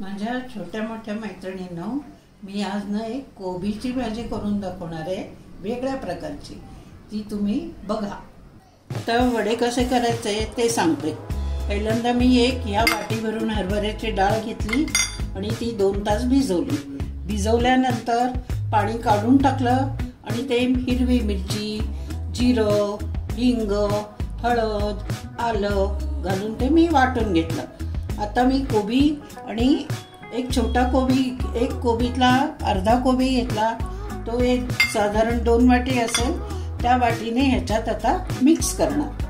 माझ्या छोट्या मोठ्या मैत्रिणींनो, मी आज ना एक कोबीची भाजी करून दाखवणार आहे, वेगळ्या प्रकारची. ती तुम्ही बघा. आता वडे कसे करायचे ते सांगते. पहिल्यांदा मी एक या वाटीभरून हरभऱ्याची डाळ घेतली आणि ती 2 तास भिजवली. भिजवल्यानंतर पाणी काढून टाकलं आणि ते हिरवी मिरची, जिरं, हिंग, हळद, आलं घालून ते मी वाटून घेतलं. आता मी कोबी आणि एक छोटा कोबी, एक कोबीतला अर्धा कोबी घेतला. तो एक साधारण 2 वाटी असेल, त्या वाटीने ह्याच्यात आता मिक्स करणार.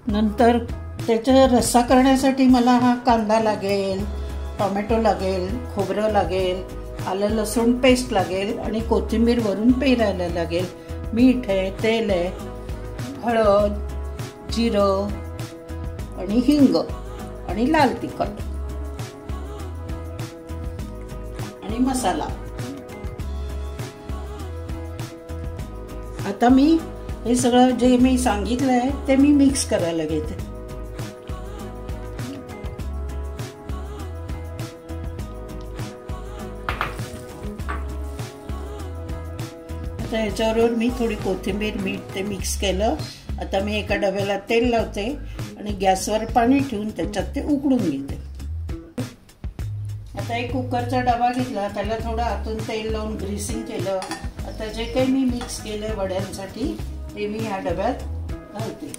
नंतर त्याचा रस्सा करण्यासाठी मला हा कांदा लागेल, टोमॅटो लागेल, खोबरं लागेल, आलं लसूण पेस्ट लागेल आणि कोथिंबीर वरून पेरायला लागेल. मीठ आहे, तेल आहे, हळद, जिरं आणि हिंग आणि लाल तिखट आणि मसाला. आता मी हे सगळं जे मी सांगितलंय ते मी मिक्स करायला घेते. आता याच्यावर मी थोडी कोथिंबीर, मीठ ते मिक्स केलं. आता मी एका डब्याला तेल लावते आणि गॅसवर पाणी ठेवून त्याच्यात ते उकडून घेते. आता एक कुकरचा डबा घेतला, त्याला थोडं आतून तेल लावून ग्रीसिंग केलं. आता जे काही मी मिक्स केलंय वड्यांसाठी ते मी ह्या डब्यात घालते.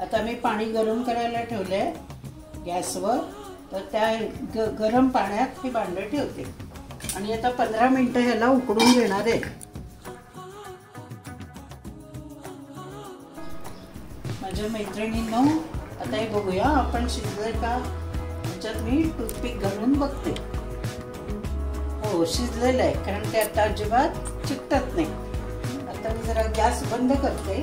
आता मी पाणी गरम करायला ठेवलंय गॅसवर. तर त्या गरम पाण्यात हे भांडं ठेवते आणि आता 15 मिनिटं ह्याला उकडून घेणार आहे. माझ्या मैत्रिणींनो, आता हे बघूया आपण शिजलंय का. त्याच्यात मी टूथपिक घालून बघते. हो, शिजलेलं आहे, कारण ते आता अजिबात चिकटत नाही. आता मी जरा गॅस बंद करते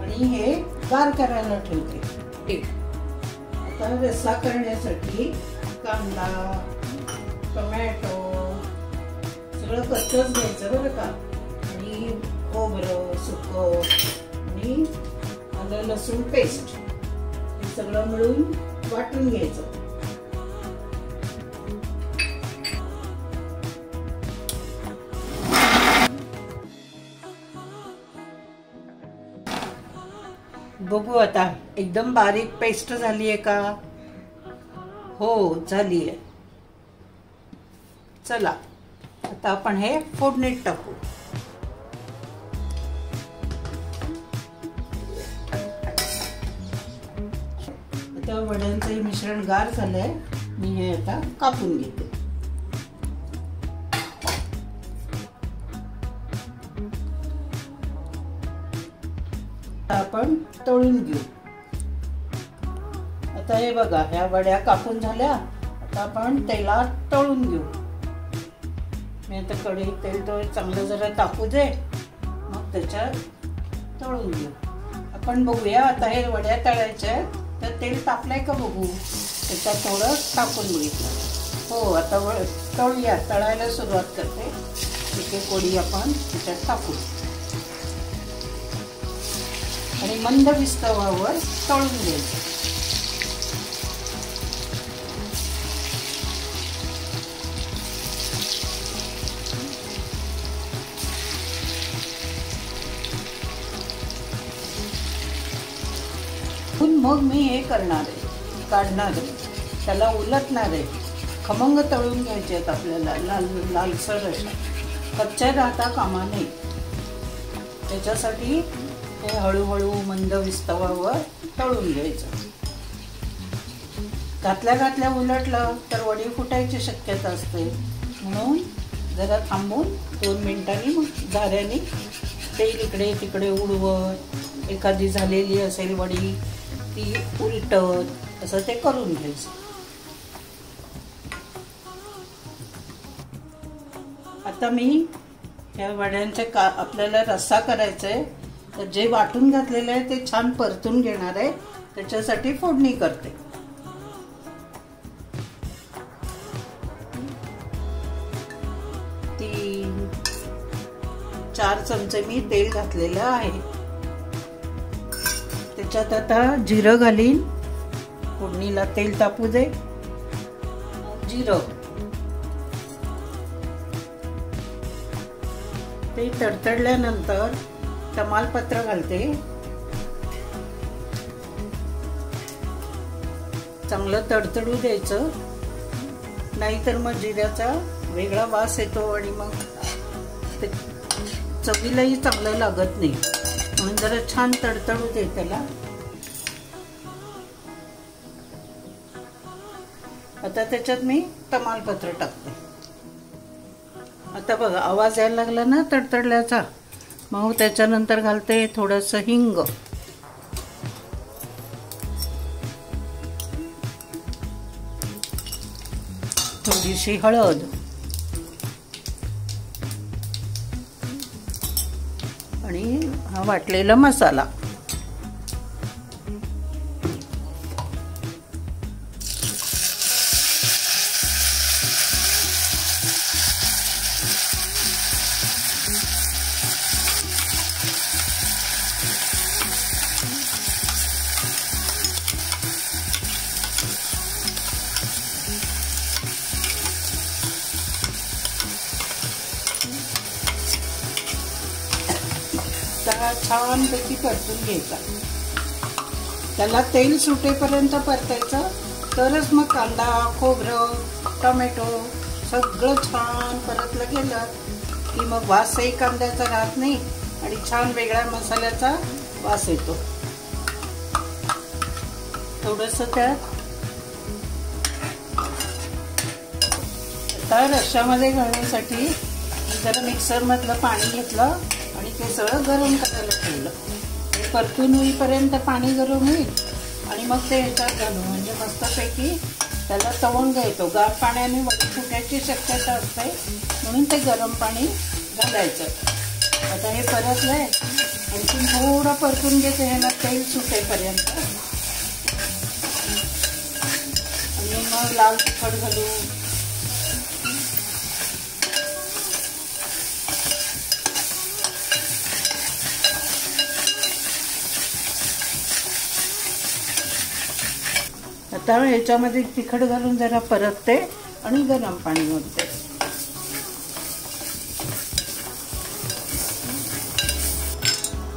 आणि हे गार करायला ठेवते. आता रस्सा करण्यासाठी कांदा, टोमॅटो सगळं कच्चंच घ्यायचं बरं का. आणि खोबरं सुकं आणि आलं लसूण पेस्ट हे सगळं मिळून वाटून घ्यायचं. बघू आता एकदम बारीक पेस्ट झाली आहे का. हो, झाली आहे. चला आता आपण हे फोडणीत टाकू. आता वड्यांचं मिश्रण गार झालंय. मी हे आता कापून घेते. आपण तळून घेऊ. आता हे बघा, ह्या वड्या कापून झाल्या. आता आपण तेलात तळून घेऊ. मी आता कढईत तेल तो चांगलं जरा तापू दे, मग त्याच्यात तळून घेऊ. आपण बघूया आता हे वड्या तळायच्या, तर तेल तापलंय का बघू. त्याच्यात थोडं टाकून बघितलं. हो, आता तळूया. तळायला सुरुवात करते. एक एक वडी आपण त्याच्यात टाकू आणि मंद विस्तवावर तळून घ्यायचं. मग मी हे करणार आहे, काढणार आहे, त्याला उलटणार आहे. खमंग तळून घ्यायचे आहेत आपल्याला, लालसर अशा. कच्च्या राहता कामा नये. त्याच्यासाठी हे हळूहळू मंद विस्तवावर तळून घ्यायचं. घातल्या उलटलं तर वडी फुटायची शक्यता असते. म्हणून जरा थांबून 2 मिनिटांनी मग झाऱ्याने तेल इकडे तिकडे उडवत, एखादी झालेली असेल वडी ती उलटत, असं ते करून घ्यायचं. आता मी या वड्यांचे आपल्याला रस्सा करायचा आहे. तर जे वाटून घातलेलं आहे ते छान परतून घेणार आहे. त्याच्यासाठी फोडणी करते. 4 चमचे मी तेल घातलेलं आहे. त्याच्यात आता जिरं घालीन. फोडणीला तेल तापू दे. जिरं ते तडतडल्यानंतर तमालपत्र घालते. चांगलं तडतडू द्यायचं, नाहीतर मग जिऱ्याचा वेगळा वास येतो आणि मग ते चवीलाही चांगलं लागत नाही. म्हणून जरा छान तडतडू दे त्याला. आता त्याच्यात मी तमालपत्र टाकते. आता बघा आवाज यायला लागला ना तडतडल्याचा. मग त्याच्यानंतर घालते थोडंसं हिंग, थोडीशी हळद आणि हा वाटलेला मसाला. छानपैकी परतून घ्यायचा. त्याला तेल सुटेपर्यंत परतायचं, तरच मग कांदा, खोबरं, टोमॅटो सगळं छान परतलं गेलं की मग वासही कांद्याचा राहत नाही आणि छान वेगळ्या मसाल्याचा वास येतो. थोडंसं त्यात आता रश्श्यामध्ये घालण्यासाठी जरा मिक्सरमधलं पाणी घेतलं आणि ते सगळं गरम करायला ठेवलं. हे परतून होईपर्यंत पाणी गरम होईल आणि मग ते ह्याच्यात घालू, म्हणजे मस्तपैकी त्याला तवंग येतो. गार पाण्याने वडी फुटायची शक्यता असते, म्हणून ते गरम पाणी घालायचं. आता हे परतलंय, आणखी थोडं परतून घेते ह्याला तेल सुटेपर्यंत आणि मग लाल तिखट घालू. आता ह्याच्यामध्ये तिखट घालून जरा परतते आणि गरम पाणी घालते.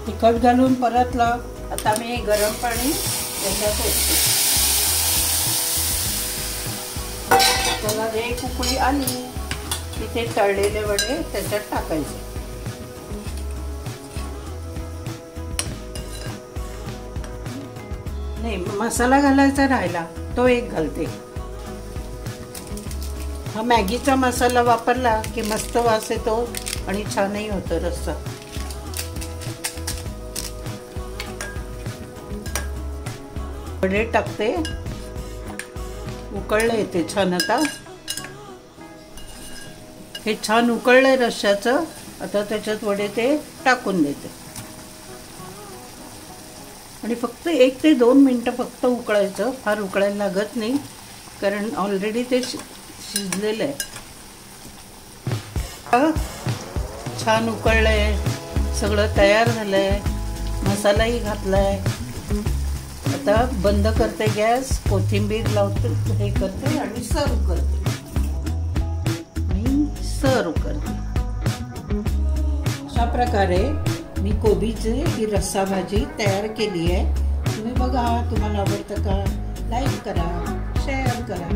तिखट घालून परतलं. आता मी गरम पाणी त्याच्यात ओतते. त्याला एक उकळी आली की ते तळलेले वडे त्याच्यात टाकायचे. नाही, मसाला घालायचा राहिला तो एक घालते. हा मॅगीचा मसाला वापरला की मस्त वास येतो आणि छानही होतं रस्सा. वडे टाकते. उकळले ते छान. आता हे छान उकळलंय रश्श्याचं. आता त्याच्यात वडे ते टाकून देते आणि फक्त 1 ते 2 मिनिटं फक्त उकळायचं. फार उकळायला लागत नाही, कारण ऑलरेडी ते शिजलेलं आहे. छान उकळलंय, सगळं तयार झालंय, मसालाही घातलाय. आता बंद करते गॅस, कोथिंबीर लावते, हे करते आणि सर्व करते. अशा प्रकारे मी कोबीची ही रस्सा भाजी तयार केली आहे. तुम्ही बघा, तुम्हाला आवडतं का? लाईक करा, शेअर करा.